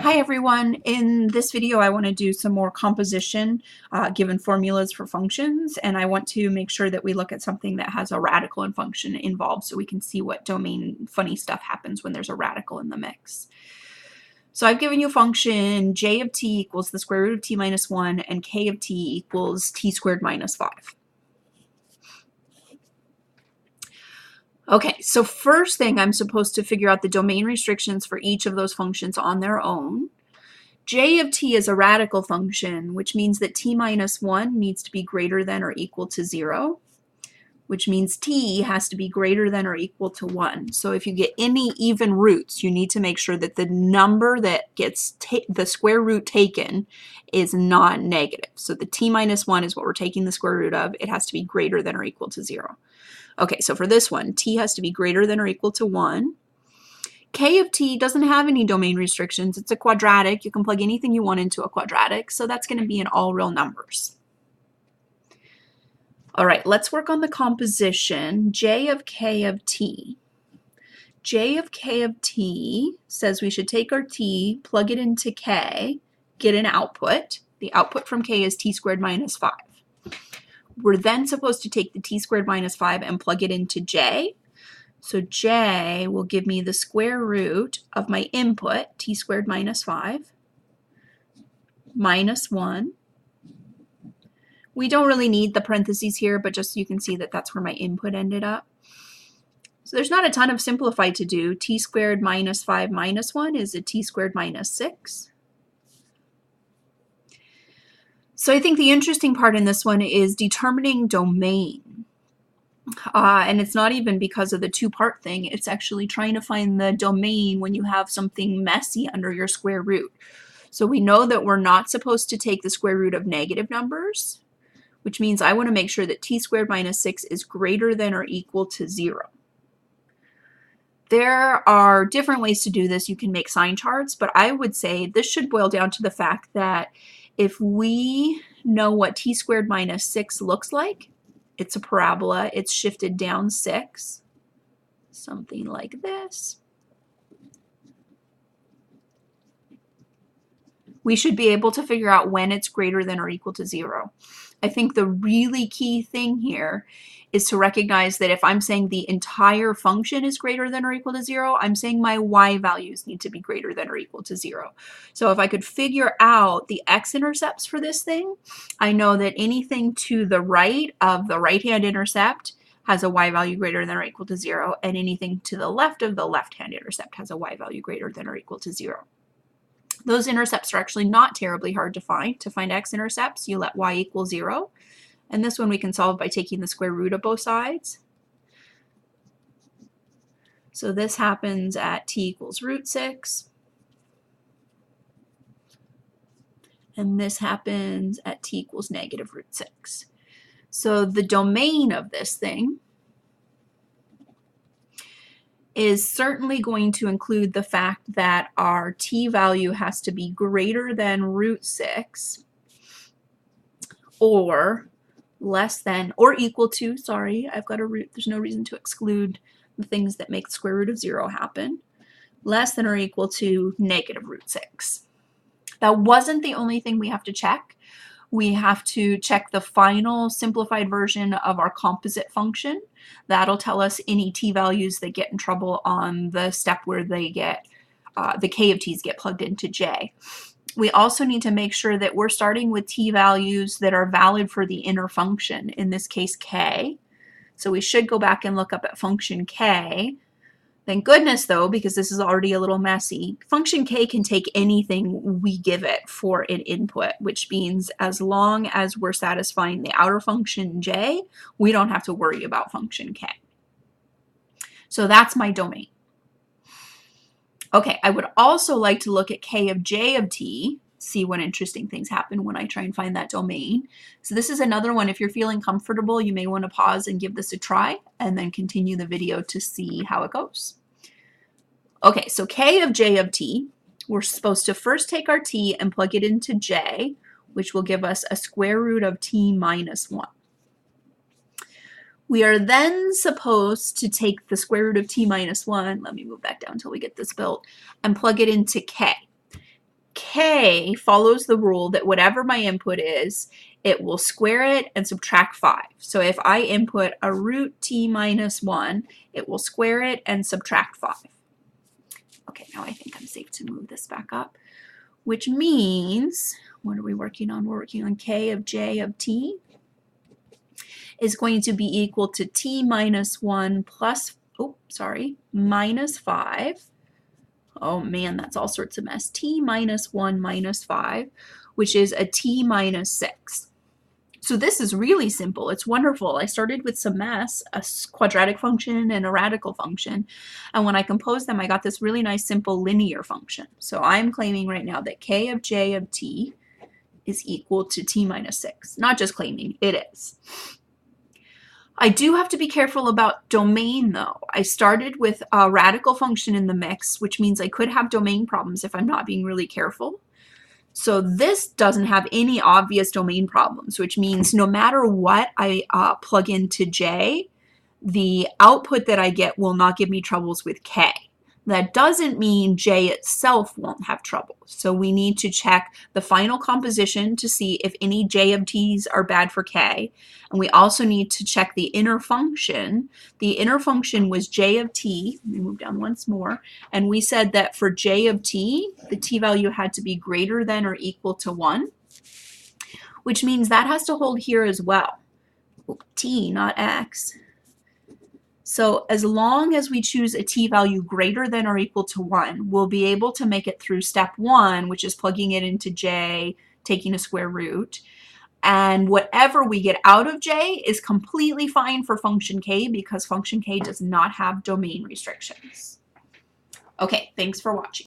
Hi everyone. In this video I want to do some more composition given formulas for functions, and I want to make sure that we look at something that has a radical and function involved so we can see what domain funny stuff happens when there's a radical in the mix. So I've given you a function j of t equals the square root of t minus 1 and k of t equals t squared minus 5. Okay, so first thing I'm supposed to figure out the domain restrictions for each of those functions on their own. J of t is a radical function, which means that t minus 1 needs to be greater than or equal to 0, which means t has to be greater than or equal to 1. So if you get any even roots, you need to make sure that the number that gets the square root taken is not negative. So the t minus 1 is what we're taking the square root of. It has to be greater than or equal to 0. Okay, so for this one, t has to be greater than or equal to 1. K of t doesn't have any domain restrictions. It's a quadratic. You can plug anything you want into a quadratic, so that's going to be in all real numbers. All right, let's work on the composition. J of k of t. J of k of t says we should take our t, plug it into k, get an output. The output from k is t squared minus 5. We're then supposed to take the t squared minus 5 and plug it into j. So j will give me the square root of my input, t squared minus 5, minus 1. We don't really need the parentheses here, but just so you can see that that's where my input ended up. So there's not a ton of simplified to do. T squared minus 5 minus 1 is a t squared minus 6. So I think the interesting part in this one is determining domain. And it's not even because of the two-part thing. It's actually trying to find the domain when you have something messy under your square root. So we know that we're not supposed to take the square root of negative numbers, which means I want to make sure that t squared minus 6 is greater than or equal to 0. There are different ways to do this. You can make sign charts, but I would say this should boil down to the fact that if we know what t squared minus 6 looks like, it's a parabola, it's shifted down 6, something like this. We should be able to figure out when it's greater than or equal to 0. I think the really key thing here is to recognize that if I'm saying the entire function is greater than or equal to 0, I'm saying my y values need to be greater than or equal to 0. So if I could figure out the x-intercepts for this thing, I know that anything to the right of the right-hand intercept has a y value greater than or equal to 0, and anything to the left of the left-hand intercept has a y value greater than or equal to 0. Those intercepts are actually not terribly hard to find. To find x-intercepts, you let y equal 0. And this one we can solve by taking the square root of both sides. So this happens at t equals root 6. And this happens at t equals negative root 6. So the domain of this thing is certainly going to include the fact that our t value has to be greater than root 6 or less than or equal to, sorry, I've got a root, there's no reason to exclude the things that make the square root of 0 happen, less than or equal to negative root 6. That wasn't the only thing we have to check. We have to check the final simplified version of our composite function. That'll tell us any t values that get in trouble on the step where they get, the k of t's get plugged into j. We also need to make sure that we're starting with t values that are valid for the inner function, in this case k. So we should go back and look up at function k. Thank goodness though, because this is already a little messy, function k can take anything we give it for an input, which means as long as we're satisfying the outer function j, we don't have to worry about function k. So that's my domain. Okay, I would also like to look at k of j of t, see what interesting things happen when I try and find that domain. So this is another one. If you're feeling comfortable, you may want to pause and give this a try and then continue the video to see how it goes. Okay, so k of j of t, we're supposed to first take our t and plug it into j, which will give us a square root of t minus 1. We are then supposed to take the square root of t minus 1, let me move back down until we get this built, and plug it into k. K follows the rule that whatever my input is, it will square it and subtract 5. So if I input a root t minus 1, it will square it and subtract 5. Okay, now I think I'm safe to move this back up, which means, what are we working on? We're working on k of j of t is going to be equal to t minus 1 plus, minus 5. Oh man, that's all sorts of mess. T minus 1 minus 5, which is a t minus 6. So this is really simple. It's wonderful. I started with some mess, a quadratic function and a radical function. And when I composed them, I got this really nice simple linear function. So I'm claiming right now that k of j of t is equal to t minus 6. Not just claiming, it is. I do have to be careful about domain though. I started with a radical function in the mix, which means I could have domain problems if I'm not being really careful. So this doesn't have any obvious domain problems, which means no matter what I plug into J, the output that I get will not give me troubles with K. That doesn't mean J itself won't have trouble. So we need to check the final composition to see if any J of T's are bad for K. And we also need to check the inner function. The inner function was J of T. Let me move down once more. And we said that for J of T, the T value had to be greater than or equal to 1, which means that has to hold here as well. T, not X. So as long as we choose a t value greater than or equal to 1, we'll be able to make it through step 1, which is plugging it into J, taking a square root. And whatever we get out of J is completely fine for function K because function K does not have domain restrictions. Okay, thanks for watching.